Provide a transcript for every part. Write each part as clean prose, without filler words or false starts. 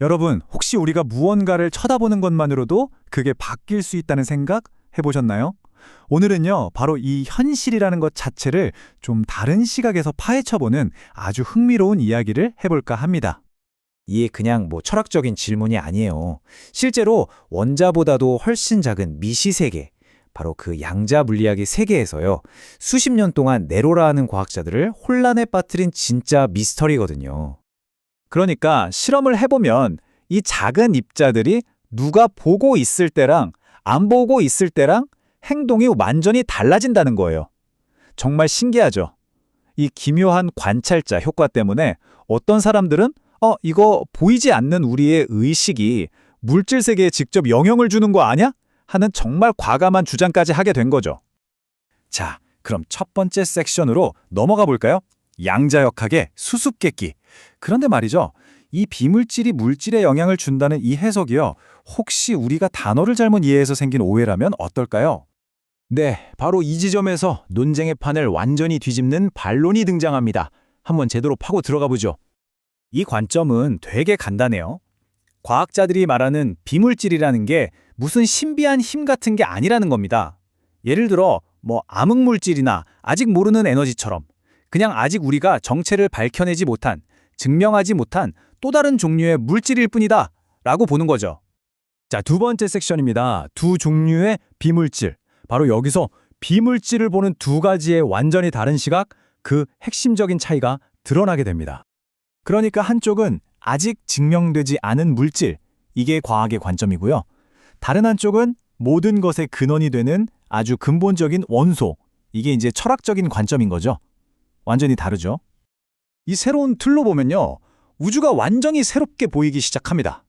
여러분, 혹시 우리가 무언가를 쳐다보는 것만으로도 그게 바뀔 수 있다는 생각 해보셨나요? 오늘은요, 바로 이 현실이라는 것 자체를 좀 다른 시각에서 파헤쳐보는 아주 흥미로운 이야기를 해볼까 합니다. 이게 그냥 철학적인 질문이 아니에요. 실제로 원자보다도 훨씬 작은 미시세계, 바로 그 양자 물리학의 세계에서요. 수십 년 동안 네로라 하는 과학자들을 혼란에 빠뜨린 진짜 미스터리거든요. 그러니까 실험을 해보면 이 작은 입자들이 누가 보고 있을 때랑 안 보고 있을 때랑 행동이 완전히 달라진다는 거예요. 정말 신기하죠? 이 기묘한 관찰자 효과 때문에 어떤 사람들은 이거 보이지 않는 우리의 의식이 물질 세계에 직접 영향을 주는 거 아니야? 하는 정말 과감한 주장까지 하게 된 거죠. 자, 그럼 첫 번째 섹션으로 넘어가 볼까요? 양자역학의 수수께끼. 그런데 말이죠. 이 비물질이 물질에 영향을 준다는 이 해석이요. 혹시 우리가 단어를 잘못 이해해서 생긴 오해라면 어떨까요? 네, 바로 이 지점에서 논쟁의 판을 완전히 뒤집는 반론이 등장합니다. 한번 제대로 파고 들어가 보죠. 이 관점은 되게 간단해요. 과학자들이 말하는 비물질이라는 게 무슨 신비한 힘 같은 게 아니라는 겁니다. 예를 들어 암흑물질이나 아직 모르는 에너지처럼 그냥 아직 우리가 정체를 밝혀내지 못한, 증명하지 못한 또 다른 종류의 물질일 뿐이다 라고 보는 거죠. 자, 두 번째 섹션입니다. 두 종류의 비물질. 바로 여기서 비물질을 보는 두 가지의 완전히 다른 시각, 그 핵심적인 차이가 드러나게 됩니다. 그러니까 한쪽은 아직 증명되지 않은 물질, 이게 과학의 관점이고요. 다른 한쪽은 모든 것의 근원이 되는 아주 근본적인 원소, 이게 이제 철학적인 관점인 거죠. 완전히 다르죠. 이 새로운 틀로 보면요. 우주가 완전히 새롭게 보이기 시작합니다.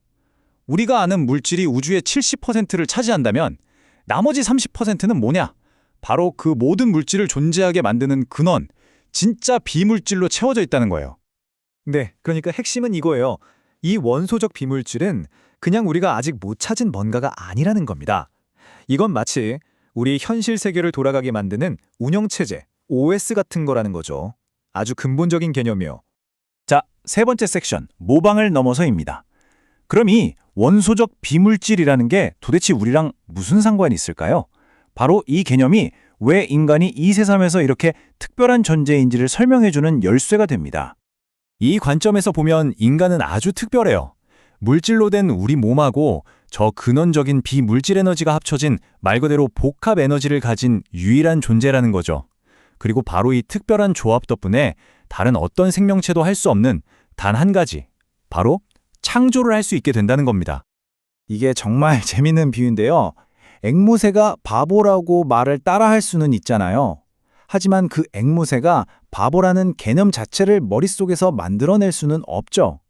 우리가 아는 물질이 우주의 70%를 차지한다면 나머지 30%는 뭐냐? 바로 그 모든 물질을 존재하게 만드는 근원, 진짜 비물질로 채워져 있다는 거예요. 네, 그러니까 핵심은 이거예요. 이 원소적 비물질은 그냥 우리가 아직 못 찾은 뭔가가 아니라는 겁니다. 이건 마치 우리 현실 세계를 돌아가게 만드는 운영체제, OS 같은 거라는 거죠. 아주 근본적인 개념이요. 자, 세 번째 섹션, 모방을 넘어서입니다. 그럼 이 원소적 비물질이라는 게 도대체 우리랑 무슨 상관이 있을까요? 바로 이 개념이 왜 인간이 이 세상에서 이렇게 특별한 존재인지를 설명해주는 열쇠가 됩니다. 이 관점에서 보면 인간은 아주 특별해요. 물질로 된 우리 몸하고 저 근원적인 비물질 에너지가 합쳐진 말 그대로 복합 에너지를 가진 유일한 존재라는 거죠. 그리고 바로 이 특별한 조합 덕분에 다른 어떤 생명체도 할 수 없는 단 한 가지, 바로 창조를 할 수 있게 된다는 겁니다. 이게 정말 재밌는 비유인데요. 앵무새가 바보라고 말을 따라할 수는 있잖아요. 하지만 그 앵무새가 바보라는 개념 자체를 머릿속에서 만들어낼 수는 없죠.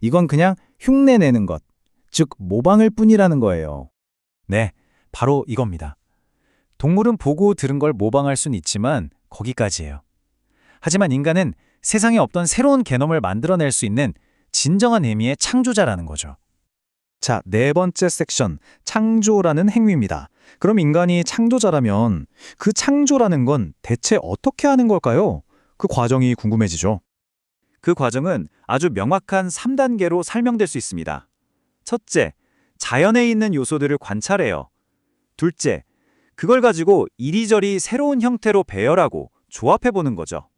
이건 그냥 흉내내는 것, 즉 모방일 뿐이라는 거예요. 네, 바로 이겁니다. 동물은 보고 들은 걸 모방할 수는 있지만 거기까지예요. 하지만 인간은 세상에 없던 새로운 개념을 만들어낼 수 있는 진정한 의미의 창조자라는 거죠. 자, 네 번째 섹션, 창조라는 행위입니다. 그럼 인간이 창조자라면 그 창조라는 건 대체 어떻게 하는 걸까요? 그 과정이 궁금해지죠. 그 과정은 아주 명확한 3단계로 설명될 수 있습니다. 첫째, 자연에 있는 요소들을 관찰해요. 둘째, 그걸 가지고 이리저리 새로운 형태로 배열하고 조합해보는 거죠.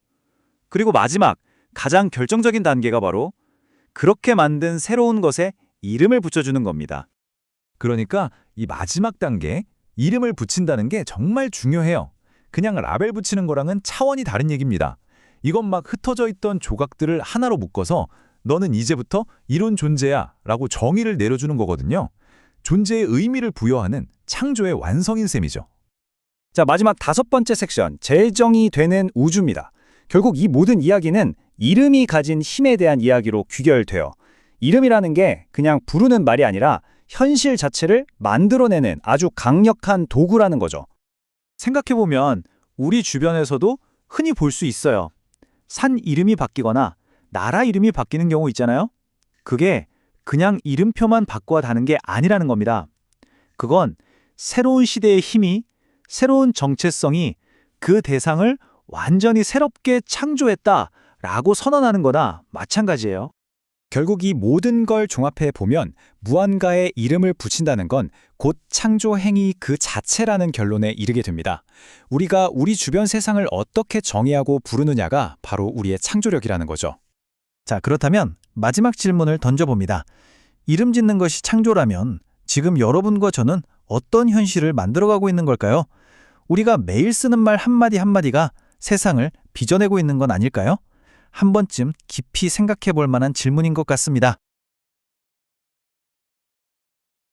그리고 마지막, 가장 결정적인 단계가 바로 그렇게 만든 새로운 것에 이름을 붙여주는 겁니다. 그러니까 이 마지막 단계, 이름을 붙인다는 게 정말 중요해요. 그냥 라벨 붙이는 거랑은 차원이 다른 얘기입니다. 이건 막 흩어져 있던 조각들을 하나로 묶어서 너는 이제부터 이런 존재야 라고 정의를 내려주는 거거든요. 존재의 의미를 부여하는 창조의 완성인 셈이죠. 자, 마지막 다섯 번째 섹션, 재정이 되는 우주입니다. 결국 이 모든 이야기는 이름이 가진 힘에 대한 이야기로 귀결돼요. 이름이라는 게 그냥 부르는 말이 아니라 현실 자체를 만들어내는 아주 강력한 도구라는 거죠. 생각해보면 우리 주변에서도 흔히 볼 수 있어요. 산 이름이 바뀌거나 나라 이름이 바뀌는 경우 있잖아요. 그게 그냥 이름표만 바꿔다는 게 아니라는 겁니다. 그건 새로운 시대의 힘이, 새로운 정체성이 그 대상을 완전히 새롭게 창조했다라고 선언하는 거나 마찬가지예요. 결국 이 모든 걸 종합해 보면 무언가에 이름을 붙인다는 건 곧 창조 행위 그 자체라는 결론에 이르게 됩니다. 우리가 우리 주변 세상을 어떻게 정의하고 부르느냐가 바로 우리의 창조력이라는 거죠. 자, 그렇다면 마지막 질문을 던져봅니다. 이름 짓는 것이 창조라면 지금 여러분과 저는 어떤 현실을 만들어가고 있는 걸까요? 우리가 매일 쓰는 말 한마디 한마디가 세상을 빚어내고 있는 건 아닐까요? 한 번쯤 깊이 생각해 볼 만한 질문인 것 같습니다.